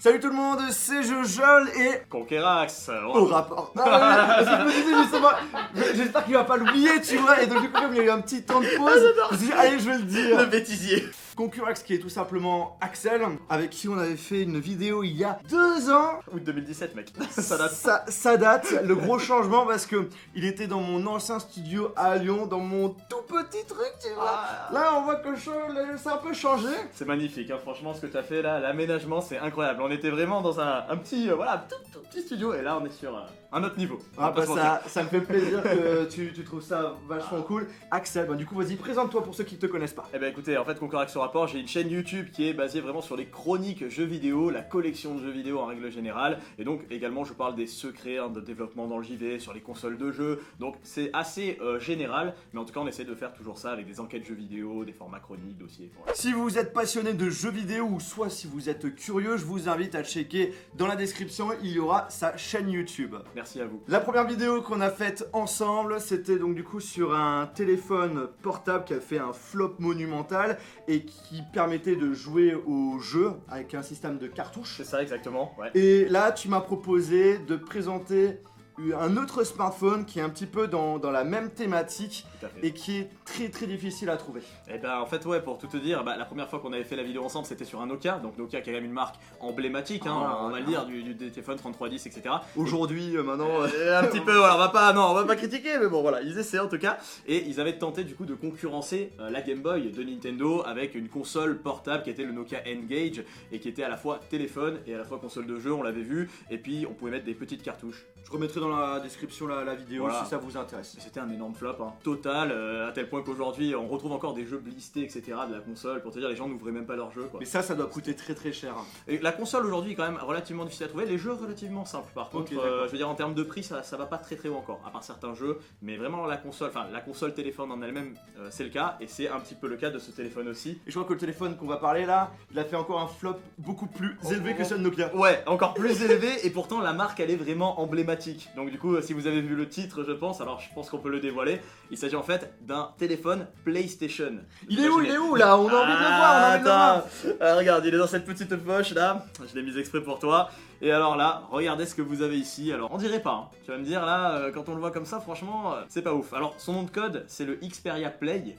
Salut tout le monde, c'est Jojol et... Conquerax. Au rapport. Parce que je me disais justement, j'espère qu'il va pas l'oublier, tu vois. Et donc du coup, comme il y a eu un petit temps de pause, je me suis dit, allez, je vais le dire. Le bêtisier. Concurax qui est tout simplement Axel, avec qui on avait fait une vidéo il y a 2 ans. Août 2017, mec. Ça date. Ça date, le gros changement parce que il était dans mon ancien studio à Lyon, dans mon tout petit truc, tu vois. Là, on voit que ça a un peu changé. C'est magnifique, hein, franchement, ce que tu as fait là, l'aménagement, c'est incroyable. On était vraiment dans un petit, voilà, tout petit studio, et là, on est sur un autre niveau. Ah bah ça me fait plaisir que tu trouves ça vachement cool. Axel, bah du coup, vas-y, présente-toi pour ceux qui te connaissent pas. Eh ben écoutez, en fait, Conquerax au rapport, j'ai une chaîne YouTube qui est basée vraiment sur les chroniques jeux vidéo, la collection de jeux vidéo en règle générale, et donc également je parle des secrets de développement dans le JV, sur les consoles de jeux, donc c'est assez général, mais en tout cas on essaie de faire toujours ça avec des enquêtes jeux vidéo, des formats chroniques, dossiers. Voilà. Si vous êtes passionné de jeux vidéo ou soit si vous êtes curieux, je vous invite à checker dans la description, il y aura sa chaîne YouTube. Merci à vous. La première vidéo qu'on a faite ensemble, c'était donc du coup sur un téléphone portable qui a fait un flop monumental et qui permettait de jouer au jeu avec un système de cartouches. C'est ça exactement, ouais. Et là, tu m'as proposé de présenter un autre smartphone qui est un petit peu dans la même thématique et qui est très difficile à trouver. Et ben en fait ouais, pour tout te dire, la première fois qu'on avait fait la vidéo ensemble c'était sur un Nokia, donc Nokia qui est quand même une marque emblématique, on va le dire, du téléphone 3310 etc. Aujourd'hui maintenant... un petit peu, voilà, on va pas critiquer, mais bon voilà, ils essaient en tout cas. Et ils avaient tenté du coup de concurrencer la Game Boy de Nintendo avec une console portable qui était le Nokia N-Gage et qui était à la fois téléphone et à la fois console de jeu, on l'avait vu, et puis on pouvait mettre des petites cartouches. Je remettrai dans la description la vidéo si ça vous intéresse. C'était un énorme flop, hein, total, à tel point qu'aujourd'hui on retrouve encore des jeux blistés etc. de la console, pour te dire les gens n'ouvraient même pas leurs jeux quoi. Mais ça doit coûter très cher. Et la console aujourd'hui est quand même relativement difficile à trouver, les jeux relativement simples par contre, je veux dire en termes de prix ça va pas très haut encore, à part certains jeux, mais vraiment la console téléphone en elle-même c'est le cas, et c'est un petit peu le cas de ce téléphone aussi. Et je crois que le téléphone qu'on va parler là, il a fait encore un flop beaucoup plus élevé que celui de Nokia. Ouais, encore plus élevé, et pourtant la marque elle est vraiment emblématique. Donc du coup si vous avez vu le titre je pense, alors je pense qu'on peut le dévoiler, il s'agit en fait d'un téléphone PlayStation. Il est où là? On a envie de le voir, regarde, il est dans cette petite poche là, je l'ai mis exprès pour toi. Et alors là, regardez ce que vous avez ici. Alors on dirait pas, hein. Tu vas me dire là, quand on le voit comme ça, franchement, c'est pas ouf. Alors son nom de code, c'est le Xperia Play,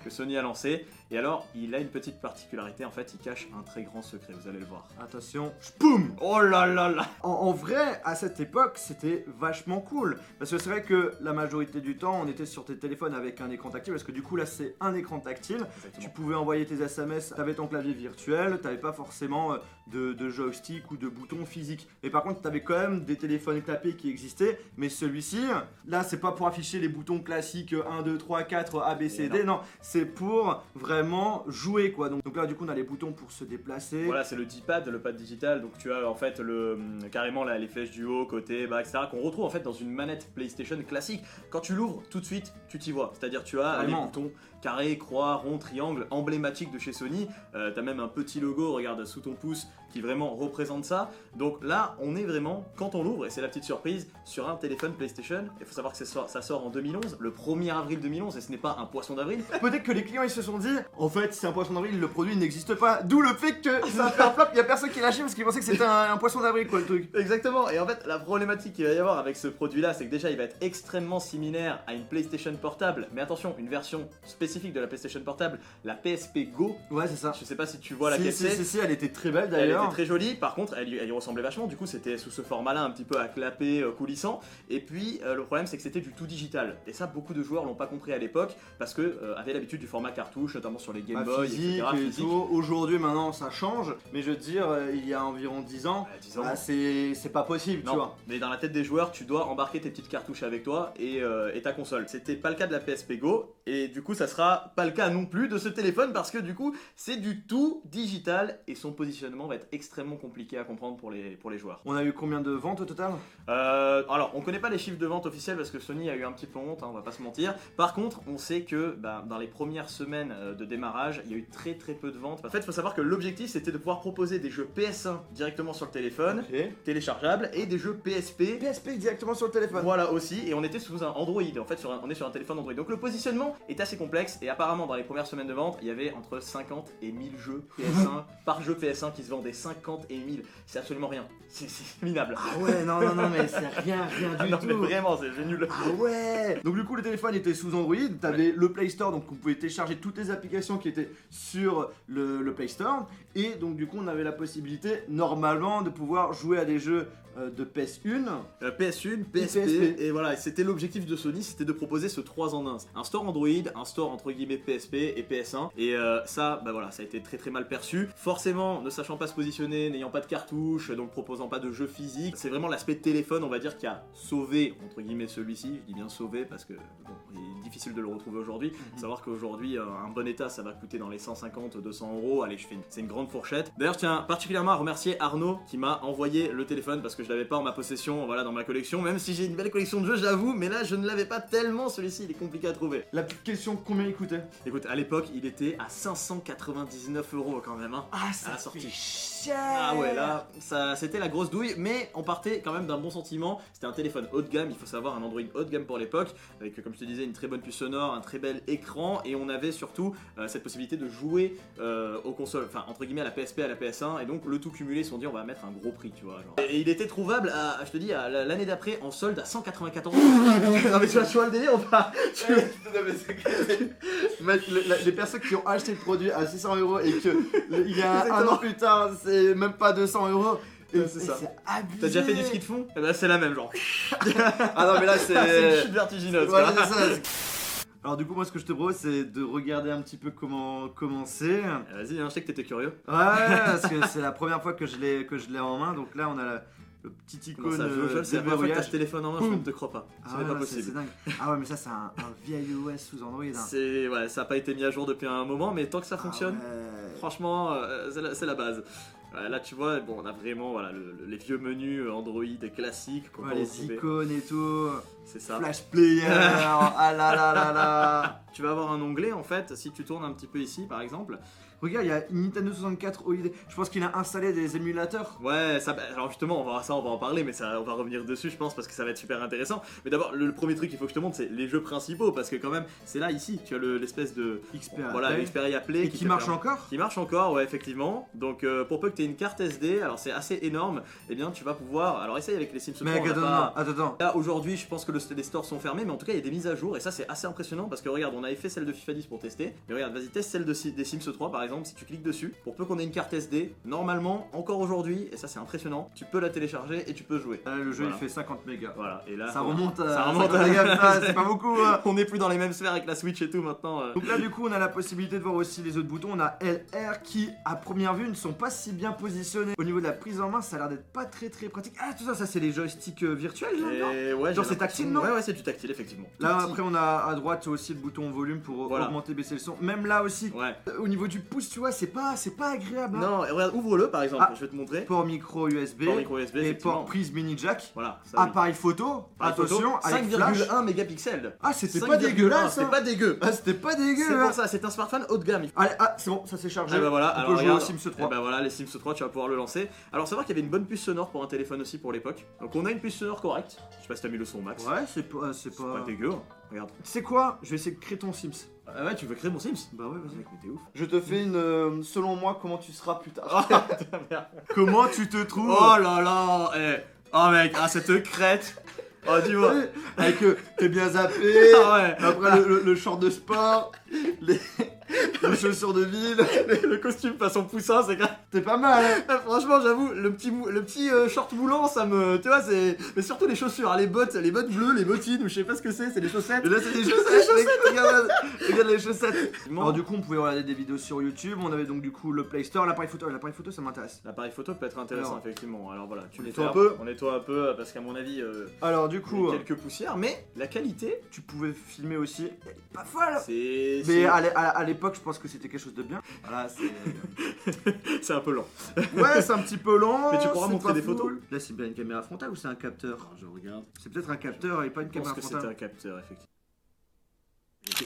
que Sony a lancé. Et alors, il a une petite particularité, en fait, il cache un très grand secret, vous allez le voir. Attention, boum! Oh là là là! En vrai, à cette époque, c'était vachement cool. Parce que c'est vrai que la majorité du temps, on était sur tes téléphones avec un écran tactile. Parce que du coup, là, c'est un écran tactile. Exactement. Tu pouvais envoyer tes SMS, t'avais ton clavier virtuel, t'avais pas forcément de joystick ou de boutons physiques. Mais par contre, t'avais quand même des téléphones clapés qui existaient. Mais celui-ci, là, c'est pas pour afficher les boutons classiques 1, 2, 3, 4, A, B, C, D. Non, c'est pour vraiment jouer quoi. Donc là, du coup, on a les boutons pour se déplacer. Voilà, c'est le D-pad, le pad digital. Donc tu as en fait carrément là, les flèches du haut, côté, bas, etc. qu'on retrouve en fait dans une manette PlayStation classique. Quand tu l'ouvres, tout de suite, tu t'y vois. C'est-à-dire, tu as les boutons carré, croix, rond, triangle, emblématique de chez Sony. T'as même un petit logo, regarde, sous ton pouce, qui vraiment représente ça. Donc là, on est vraiment, quand on l'ouvre, et c'est la petite surprise, sur un téléphone PlayStation. Il faut savoir que ça sort en 2011, le 1er avril 2011, et ce n'est pas un poisson d'avril. Peut-être que les clients, ils se sont dit, en fait, c'est un poisson d'avril, le produit n'existe pas. D'où le fait que ça a fait un flop, il y a personne qui l'a acheté parce qu'il pensait que c'était un poisson d'avril, quoi, le truc. Exactement, et en fait, la problématique qu'il va y avoir avec ce produit-là, c'est que déjà, il va être extrêmement similaire à une PlayStation portable. Mais attention, une version spécifique de la PlayStation portable, la PSP Go. Ouais, c'est ça. Je sais pas si tu vois laquelle c'est. Si, elle était très belle Elle d'ailleurs. était très jolie, par contre, elle y ressemblait vachement. Du coup, c'était sous ce format-là, un petit peu à clapper, coulissant. Et puis, le problème, c'est que c'était du tout digital. Et ça, beaucoup de joueurs l'ont pas compris à l'époque parce que avaient l'habitude du format cartouche, notamment sur les Game Boy, physique, etc. Aujourd'hui, maintenant, ça change. Mais je veux dire, il y a environ 10 ans, c'est pas possible, tu vois. Mais dans la tête des joueurs, tu dois embarquer tes petites cartouches avec toi et ta console. C'était pas le cas de la PSP Go. Et du coup, ça sera pas le cas non plus de ce téléphone parce que du coup, c'est du tout digital et son positionnement va être extrêmement compliqué à comprendre pour les joueurs. On a eu combien de ventes au total? Alors, on connaît pas les chiffres de vente officiels parce que Sony a eu un petit peu honte, hein, on va pas se mentir. Par contre, on sait que dans les premières semaines de démarrage, il y a eu très peu de ventes. En fait, il faut savoir que l'objectif c'était de pouvoir proposer des jeux PS1 directement sur le téléphone, téléchargeables, et des jeux PSP. PSP directement sur le téléphone. Voilà aussi, et on était sous un Android. En fait, on est sur un téléphone Android. Donc le positionnement fonctionnement est assez complexe et apparemment dans les premières semaines de vente, il y avait entre 50 et 1000 jeux PS1 par jeu PS1 qui se vendaient 50 et 1000. C'est absolument rien. C'est minable. Ah ouais, non, mais c'est rien du non, tout. mais vraiment, c'est nul. Ah ouais. Donc du coup, le téléphone était sous Android. T'avais le Play Store, donc vous pouvez télécharger toutes les applications qui étaient sur le Play Store. Et donc du coup, on avait la possibilité, normalement, de pouvoir jouer à des jeux de PS1, PS1, PSP, et voilà, c'était l'objectif de Sony, c'était de proposer ce 3 en 1. Un store Android, un store entre guillemets PSP et PS1, et ça, bah voilà, ça a été très mal perçu. Forcément, ne sachant pas se positionner, n'ayant pas de cartouche, donc proposant pas de jeux physiques, c'est vraiment l'aspect téléphone, on va dire, qui a sauvé, entre guillemets, celui-ci. Je dis bien sauvé parce que, bon, il est difficile de le retrouver aujourd'hui. Savoir qu'aujourd'hui, un bon état, ça va coûter dans les 150, 200 euros. Allez, c'est une grande fourchette. D'ailleurs, je tiens particulièrement à remercier Arnaud qui m'a envoyé le téléphone parce que je l'avais pas en ma possession, voilà, dans ma collection, même si j'ai une belle collection de jeux, j'avoue, mais là je ne l'avais pas tellement, celui-ci il est compliqué à trouver. La petite question, combien il coûtait? Écoute, à l'époque il était à 599 euros quand même, hein, ah, ça à la sortie. fait cher. Ah ouais, là, ça, c'était la grosse douille, mais on partait quand même d'un bon sentiment. C'était un téléphone haut de gamme, il faut savoir, un Android haut de gamme pour l'époque, avec, comme je te disais, une très bonne puce sonore, un très bel écran, et on avait surtout cette possibilité de jouer aux consoles, enfin entre guillemets à la PSP, à la PS1, et donc le tout cumulé, ils se sont dit on va mettre un gros prix, tu vois. Genre. Et il était trouvable, je te dis, l'année d'après, en solde à 194 €. Non mais tu vois le délire ou pas? Mec, les personnes qui ont acheté le produit à 600 € et que il y a un an plus tard, c'est même pas 200 €. C'est ça. C'est abusé. T'as déjà fait du ski de fond? Eh ben c'est la même genre. Ah non mais là c'est c'est une chute vertigineuse. Voilà, c'est ça. Alors du coup moi ce que je te propose c'est de regarder un petit peu comment c'est. Vas-y, hein, je sais que t'étais curieux. Ouais, parce que c'est la première fois que je l'ai en main, donc là on a le petit icône. C'est la première fois que t'as ce téléphone en main, je ne te crois pas. Ce n'est pas possible. C'est dingue. Ah ouais mais ça c'est un vieil OS sous Android. Hein. Ouais, ça n'a pas été mis à jour depuis un moment, mais tant que ça fonctionne, franchement c'est la base. Ouais, là tu vois, bon, on a vraiment voilà, les vieux menus Android classiques qu'on peut les retrouver. Icônes et tout. C'est ça. Flash Player. Ah là. Tu vas avoir un onglet en fait, si tu tournes un petit peu ici par exemple. Regarde, il y a Nintendo 64 OID. Je pense qu'il a installé des émulateurs. Ouais, ça, alors justement, on va en parler, mais ça, on va revenir dessus, je pense, parce que ça va être super intéressant. Mais d'abord, le premier truc qu'il faut que je te montre, c'est les jeux principaux, parce que quand même, c'est là, ici, tu as l'espèce de Xperia voilà, Play. l'Xperia Play. Et qui marche encore. Qui marche encore, ouais, effectivement. Donc, pour peu que tu aies une carte SD, alors c'est assez énorme, eh bien, tu vas pouvoir. Alors, essaye avec les Sims 3. Mais attends. Là, aujourd'hui, je pense que les stores sont fermés, mais en tout cas, il y a des mises à jour, et ça, c'est assez impressionnant, parce que regarde, on avait fait celle de FIFA 10 pour tester. Mais regarde, vas-y, teste celle des Sims 3, par exemple, si tu cliques dessus. Pour peu qu'on ait une carte SD, normalement, encore aujourd'hui, et ça c'est impressionnant, tu peux la télécharger et tu peux jouer. Le jeu il fait 50 mégas. Voilà, et là ça remonte à c'est pas beaucoup. On n'est plus dans les mêmes sphères avec la Switch et tout maintenant. Donc là du coup on a la possibilité de voir aussi les autres boutons. On a LR qui à première vue ne sont pas si bien positionnés. Au niveau de la prise en main, ça a l'air d'être pas très pratique. Ah tout ça c'est les joysticks virtuels là. Ouais, genre c'est tactile non? Ouais c'est du tactile effectivement. Là après on a à droite aussi le bouton volume pour augmenter, baisser le son. Même là aussi. Ouais. Au niveau du pouce tu vois c'est pas agréable. Hein. Non, regarde, ouvre-le par exemple, je vais te montrer. Port micro USB, et port prise mini jack. Voilà. Appareil photo. Attention, 5,1 mégapixels. Ah, c'était pas dégueulasse. C'était pas dégueu. Ah, c'était pas dégueu. C'est pour ça, c'est un smartphone haut de gamme. Allez, c'est bon, ça s'est chargé. Et bah voilà, on peut jouer aux Sims 3. Et bah voilà, les Sims 3, tu vas pouvoir le lancer. Alors, savoir qu'il y avait une bonne puce sonore pour un téléphone aussi pour l'époque. Donc, on a une puce sonore correcte. Je sais pas si t'as mis le son au max. Ouais, c'est pas dégueu. Regarde. Tu sais quoi? Je vais essayer de créer ton Sims. Ah ouais, tu veux créer mon Sims? Bah ouais, vas-y. Mec, mais t'es ouf. Je te fais une. Selon moi, comment tu seras plus tard. Oh, merde. Comment tu te trouves? Oh là là. Oh mec, cette crête. Oh, dis-moi. Avec t'es bien zappé. Ah ouais. Après le short de sport. Les chaussures de ville. Le costume façon poussin, c'est grave. T'es pas mal, hein. Franchement, j'avoue, le petit short moulant, ça me. Tu vois, c'est. Mais surtout les chaussures, hein, les bottes bleues, les bottines, ou je sais pas ce que c'est des chaussettes. Et là, c'est des chaussettes. Regarde les chaussettes. Alors, du coup, on pouvait regarder des vidéos sur YouTube. On avait donc du coup le Play Store, l'appareil photo, ça m'intéresse. L'appareil photo peut être intéressant, effectivement. Alors voilà, tu nettoies un peu. On nettoie un peu, parce qu'à mon avis. Alors, du coup. Quelques poussières, mais la qualité. Tu pouvais filmer aussi. Pas folle. Mais à l'époque, je pense que c'était quelque chose de bien. Voilà, c'est un peu lent. Ouais, c'est un petit peu lent. Mais tu pourras montrer des photos. Là, c'est bien une caméra frontale ou c'est un capteur? Je regarde. C'est peut-être un capteur et pas une caméra frontale. Je pense que c'était un capteur, effectivement.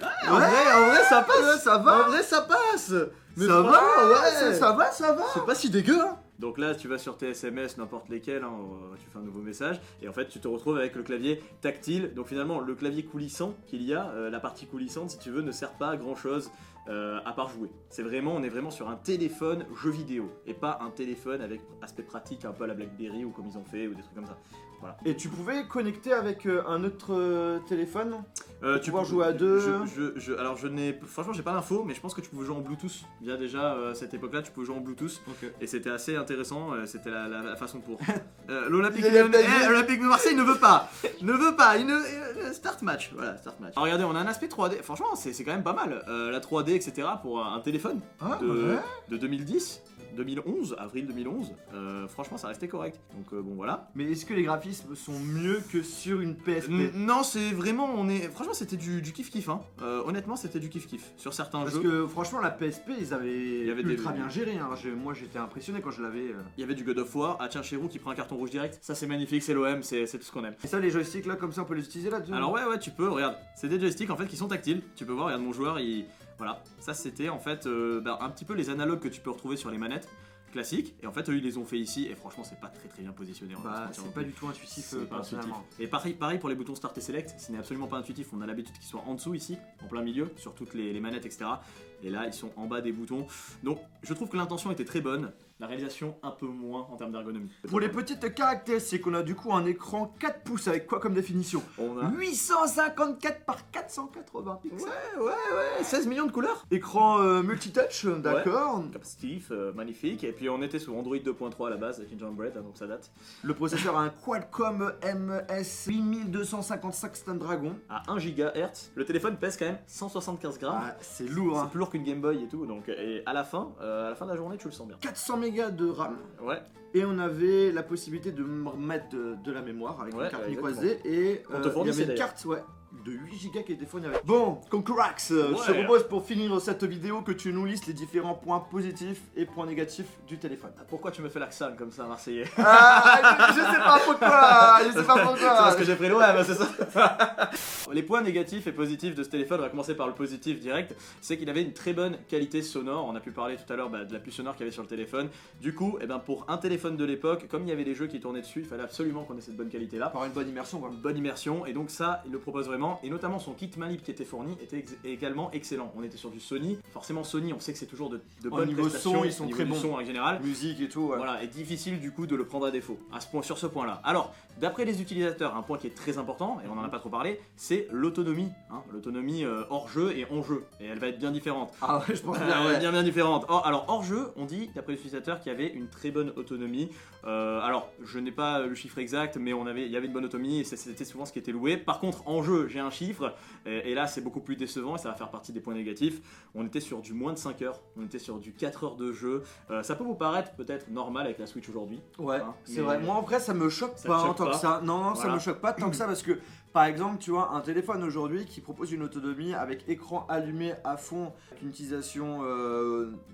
Ah, en vrai, ça passe. Ça va. En vrai, ça passe. Mais ça va, ouais. Ça va. C'est pas si dégueu, hein. Donc là, tu vas sur tes SMS, n'importe lesquels, hein, tu fais un nouveau message, et en fait, tu te retrouves avec le clavier tactile. Donc finalement, le clavier coulissant qu'il y a, la partie coulissante, si tu veux, ne sert pas à grand chose. À part jouer. On est vraiment sur un téléphone jeu vidéo et pas un téléphone avec aspect pratique un peu à la BlackBerry ou comme ils ont fait ou des trucs comme ça. Voilà. Et tu pouvais connecter avec un autre téléphone tu pouvoir jouer à deux. Alors franchement j'ai pas l'info, mais je pense que tu pouvais jouer en Bluetooth. Bien déjà cette époque-là, tu pouvais jouer en Bluetooth. Okay. Et c'était assez intéressant. C'était la façon pour l'Olympique de Marseille ne veut pas. Start match. Voilà, start match. Alors regardez, on a un aspect 3D. Franchement, c'est quand même pas mal. La 3D, etc. pour un téléphone de 2010. 2011, avril 2011, franchement ça restait correct, donc bon voilà. Mais est-ce que les graphismes sont mieux que sur une PSP? Non, c'est vraiment, franchement c'était du kiff-kiff, hein. Honnêtement c'était du kiff-kiff sur certains jeux. Parce que franchement la PSP ils avaient ultra bien géré, hein. Moi j'étais impressionné quand je l'avais. Il y avait du God of War, tiens Chérou qui prend un carton rouge direct, ça c'est magnifique, c'est l'OM, c'est tout ce qu'on aime. Et ça les joysticks là comme ça on peut les utiliser là-dessus? Alors ouais tu peux, regarde, c'est des joysticks en fait qui sont tactiles, tu peux voir, regarde mon joueur voilà, ça c'était en fait un petit peu les analogues que tu peux retrouver sur les manettes classiques, et en fait eux ils les ont fait ici et franchement c'est pas très bien positionné. C'est pas du tout intuitif personnellement. Et pareil pour les boutons Start et Select, ce n'est absolument pas intuitif, on a l'habitude qu'ils soient en dessous ici, en plein milieu, sur toutes les manettes etc. Et là ils sont en bas des boutons, donc je trouve que l'intention était très bonne, la réalisation un peu moins en termes d'ergonomie. Pour les petites caractéristiques, on a du coup un écran 4 pouces avec quoi comme définition? On a 854 par 480 pixels. Ouais, 16 millions de couleurs. Écran multitouch, d'accord. Capacitif, magnifique. Et puis on était sous Android 2.3 à la base avec Gingerbread, donc ça date. Le processeur a un Qualcomm MS 8255 Snapdragon à 1 GHz. Le téléphone pèse quand même 175 grammes. Ah, c'est lourd, hein. C'est plus lourd qu'une Game Boy et tout. Donc, et à la fin de la journée, tu le sens bien. 400 mégas de RAM. Ouais. Et on avait la possibilité de mettre de la mémoire avec une carte micro SD. Et il y avait une carte, de 8 Go qui était fournie avec. Bon, Concorax, je te propose pour finir cette vidéo que tu nous listes les différents points positifs et points négatifs du téléphone. Pourquoi tu me fais l'accent comme ça, Marseillais? Je sais pas pourquoi. C'est parce que j'ai pris l'OM, c'est ça. Les points négatifs et positifs de ce téléphone, on va commencer par le positif direct, c'est qu'il avait une très bonne qualité sonore. On a pu parler tout à l'heure de la puce sonore qu'il y avait sur le téléphone. Du coup, pour un téléphone de l'époque, comme il y avait des jeux qui tournaient dessus, il fallait absolument qu'on ait cette bonne qualité là. Pour une bonne immersion, quoi. Une bonne immersion, et donc ça, il le propose vraiment. Et notamment son kit manip qui était fourni était également excellent. On était sur du Sony. Forcément, Sony, on sait que c'est toujours de bonnes prestations. Ils sont très bons. Son en général. Musique et tout, Voilà, et difficile du coup de le prendre à défaut sur ce point-là. Alors, d'après les utilisateurs, un point qui est très important, et on en a pas trop parlé, c'est l'autonomie. Hein, l'autonomie hors jeu et en jeu. Et elle va être bien différente. Ah ouais, je pense bien, bien différente. Alors, hors jeu, on dit, d'après les utilisateurs, qu'il y avait une très bonne autonomie. Alors, je n'ai pas le chiffre exact, mais il y avait une bonne autonomie et c'était souvent ce qui était loué. Par contre, en jeu, j'ai un chiffre, et là, c'est beaucoup plus décevant et ça va faire partie des points négatifs. On était sur du moins de 5 heures, on était sur du 4 heures de jeu. Ça peut vous paraître peut-être normal avec la Switch aujourd'hui. Ouais, c'est vrai. Moi, en vrai, ça me choque pas tant que ça. Non, ça me choque pas tant que ça parce que, par exemple, tu vois, un téléphone aujourd'hui qui propose une autonomie avec écran allumé à fond, avec une utilisation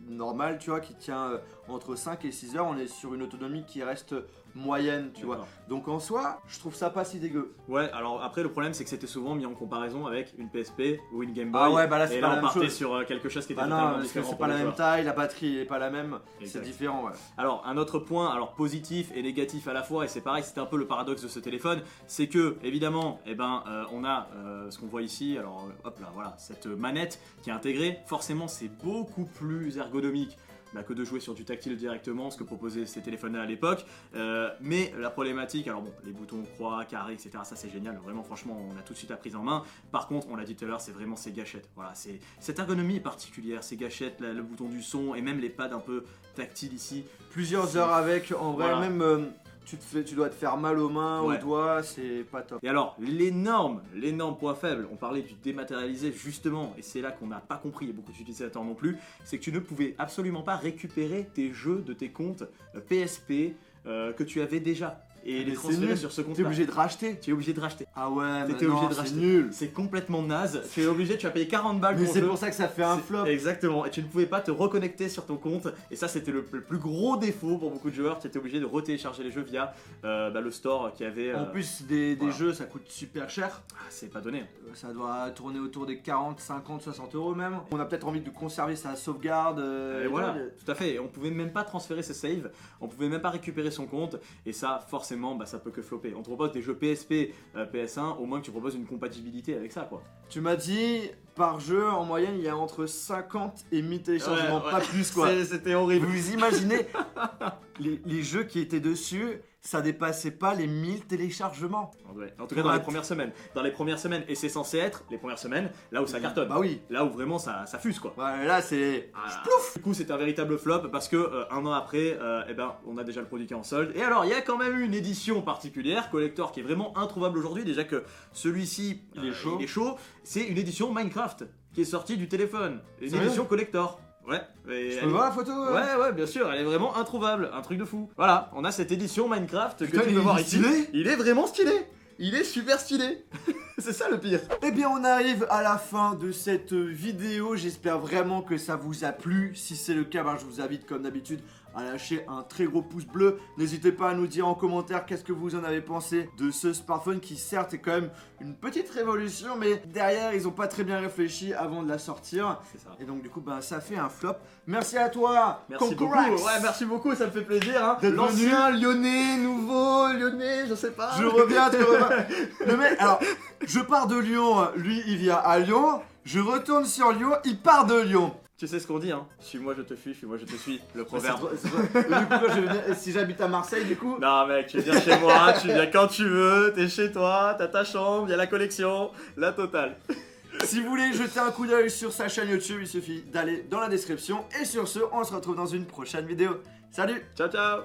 normale, tu vois, qui tient entre 5 et 6 heures, on est sur une autonomie qui reste moyenne, tu vois. Donc en soi, je trouve ça pas si dégueu. Ouais, alors après le problème c'est que c'était souvent mis en comparaison avec une PSP ou une Game Boy. Ah ouais, bah là c'est pas la même chose. Et là on partait sur quelque chose qui était totalement différent. C'est pas la même taille, la batterie est pas la même, c'est différent, ouais. Alors un autre point, positif et négatif à la fois, et c'est pareil, c'était un peu le paradoxe de ce téléphone, c'est que évidemment, on a ce qu'on voit ici, alors hop là, voilà, cette manette qui est intégrée, forcément c'est beaucoup plus ergonomique que de jouer sur du tactile directement, ce que proposaient ces téléphones-là à l'époque. Mais la problématique, alors bon, les boutons croix, carré, etc., ça c'est génial, vraiment franchement on a tout de suite appris en main. Par contre, on l'a dit tout à l'heure, c'est vraiment ces gâchettes. Voilà, cette ergonomie est particulière, ces gâchettes, le bouton du son et même les pads un peu tactiles ici. Plusieurs heures avec, en vrai, même... Tu dois te faire mal aux mains, aux doigts, c'est pas top. Et alors, l'énorme point faible, on parlait du dématérialisé justement, et c'est là qu'on n'a pas compris, et beaucoup d'utilisateurs non plus, c'est que tu ne pouvais absolument pas récupérer tes jeux de tes comptes PSP que tu avais déjà. et les c'est transférer nul. sur ce compte. T'es obligé de racheter. Tu es obligé de racheter. Ah ouais, T'étais mais obligé non, de c'est racheter. nul. C'est complètement naze. Tu es obligé, tu as payé 40 balles Mais pour c'est le jeu. pour ça que ça fait un flop. Exactement, et tu ne pouvais pas te reconnecter sur ton compte, et ça c'était le plus gros défaut pour beaucoup de joueurs. Tu étais obligé de retélécharger les jeux via le store qui avait. En plus, des voilà. jeux, ça coûte super cher. Ah, c'est pas donné. Ça doit tourner autour des 40, 50, 60 euros même. On a peut-être envie de conserver sa sauvegarde. Et voilà, tout à fait. Et on pouvait même pas transférer ses saves, on pouvait même pas récupérer son compte, et ça, forcément, ça peut que flopper. On te propose des jeux PSP, PS1, au moins que tu proposes une compatibilité avec ça, quoi. Tu m'as dit, par jeu, en moyenne, il y a entre 50 et 1000 téléchargements, Ouais. pas plus quoi. C'était horrible. Vous imaginez les jeux qui étaient dessus, ça dépassait pas les 1000 téléchargements. Ouais. En tout cas, dans les premières semaines. Dans les premières semaines, et c'est censé être les premières semaines, là où ça cartonne. Bah oui. Là où vraiment ça fuse, quoi. Ouais, là c'est. Du coup, c'était un véritable flop parce que un an après, on a déjà le produit qui est en solde. Et alors, il y a quand même eu une édition particulière, collector, qui est vraiment introuvable aujourd'hui. Déjà que celui-ci, Il est chaud. C'est une édition Minecraft qui est sortie du téléphone. Une Sérieux édition collector. Ouais. Je peux voir la photo Ouais, bien sûr, elle est vraiment introuvable, un truc de fou. Voilà, on a cette édition Minecraft Putain, que tu peux voir ici. stylé. Il est vraiment stylé. Il est super stylé. C'est ça le pire. Eh bien, on arrive à la fin de cette vidéo. J'espère vraiment que ça vous a plu. Si c'est le cas, je vous invite comme d'habitude à lâcher un très gros pouce bleu. N'hésitez pas à nous dire en commentaire qu'est-ce que vous en avez pensé de ce smartphone qui certes est quand même une petite révolution, mais derrière ils ont pas très bien réfléchi avant de la sortir. C'est ça. Et donc du coup ça fait un flop. Merci à toi. Merci beaucoup. Concorax. Ouais, merci beaucoup, ça me fait plaisir. Hein. D'être L'ancien lyonnais, nouveau lyonnais, je sais pas. Je reviens, tu reviens. Le mec, alors, je pars de Lyon, lui il vient à Lyon. Je retourne sur Lyon, il part de Lyon. Tu sais ce qu'on dit, hein. Suis-moi, je te fuis, fuis-moi, je te suis. Le proverbe. Du coup, quand je viens, si j'habite à Marseille, du coup. Non, mec, tu viens chez moi, tu viens quand tu veux, t'es chez toi, t'as ta chambre, y'a la collection, la totale. Si vous voulez jeter un coup d'œil sur sa chaîne YouTube, il suffit d'aller dans la description. Et sur ce, on se retrouve dans une prochaine vidéo. Salut! Ciao, ciao.